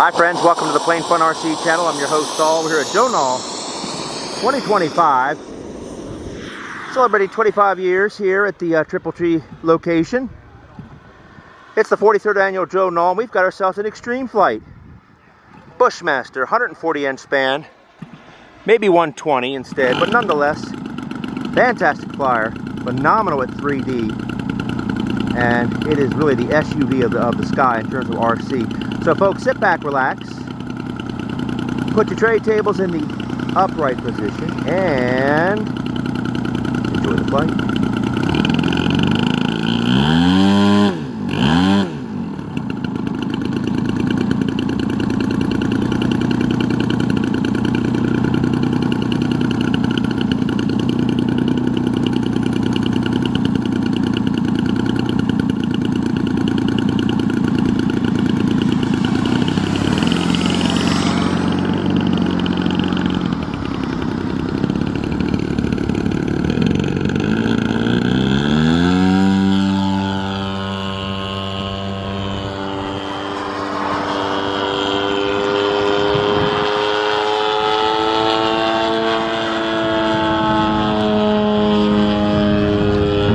Hi friends, welcome to the Plain Fun RC channel. I'm your host Nall. We're here at Joe Nall 2025. Celebrating 25 years here at the Triple Tree location. It's the 43rd annual Joe Nall. We've got ourselves an extreme flight. Bushmaster, 140-inch span. Maybe 120 instead, but nonetheless, fantastic flyer. Phenomenal at 3D. And it is really the SUV of the sky in terms of RC. So folks, sit back, relax, put your tray tables in the upright position, and enjoy the flight.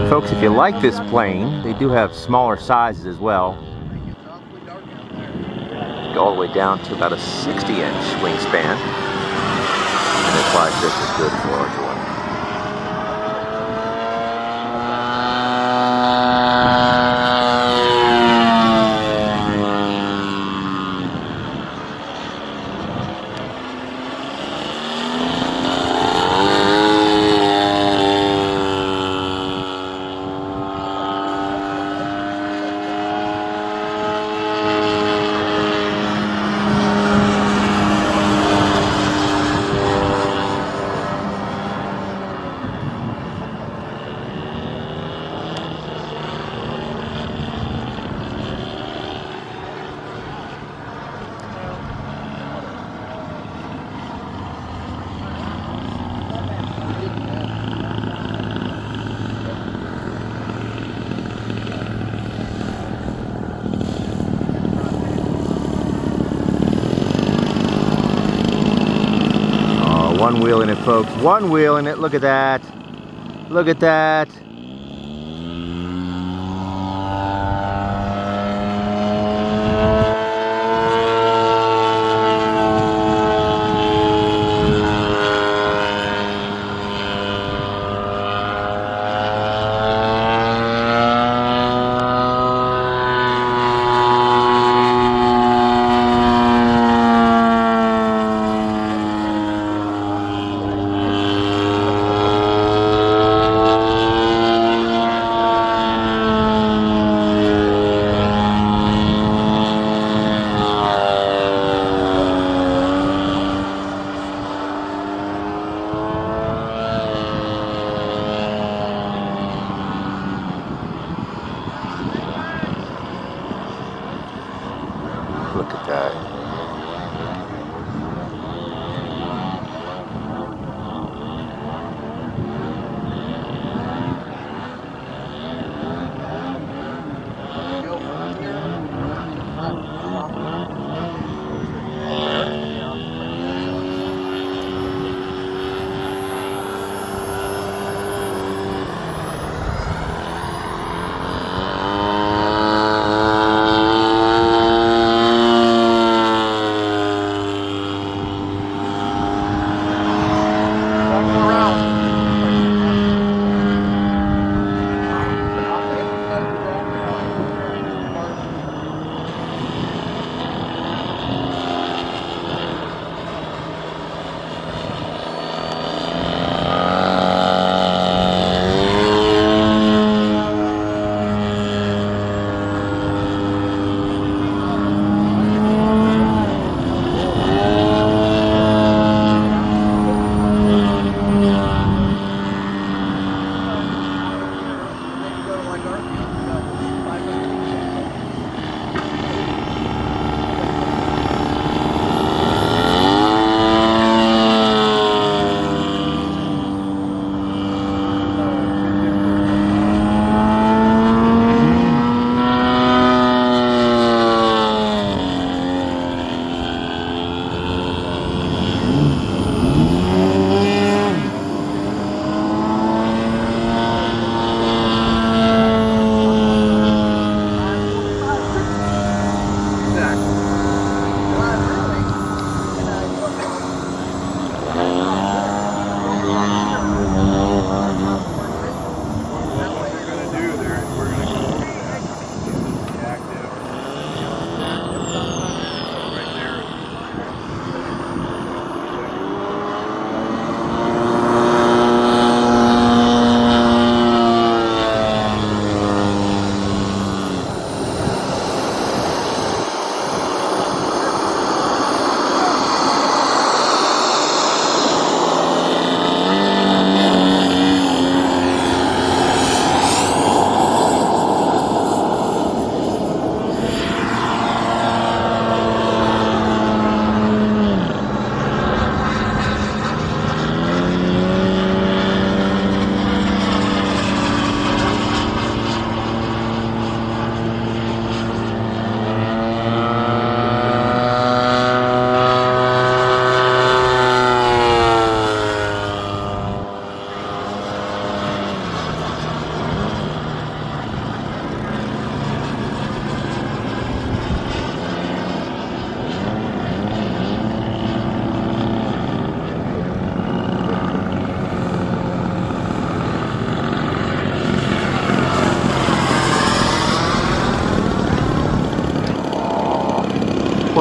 Folks, if you like this plane, they do have smaller sizes as well. Go all the way down to about a 60-inch wingspan. And it flies just as good as a larger one. One wheel in it, folks. One wheel in it. Look at that. Look at that.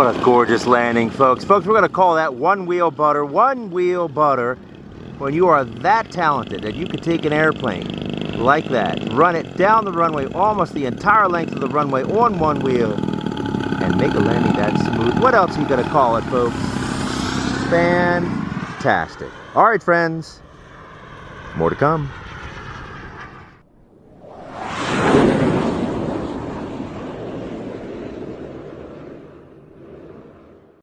What a gorgeous landing, folks. Folks, we're going to call that one wheel butter. One wheel butter. When you are that talented that you could take an airplane like that, run it down the runway, almost the entire length of the runway on one wheel, and make a landing that smooth. What else are you going to call it, folks? Fantastic. All right, friends. More to come.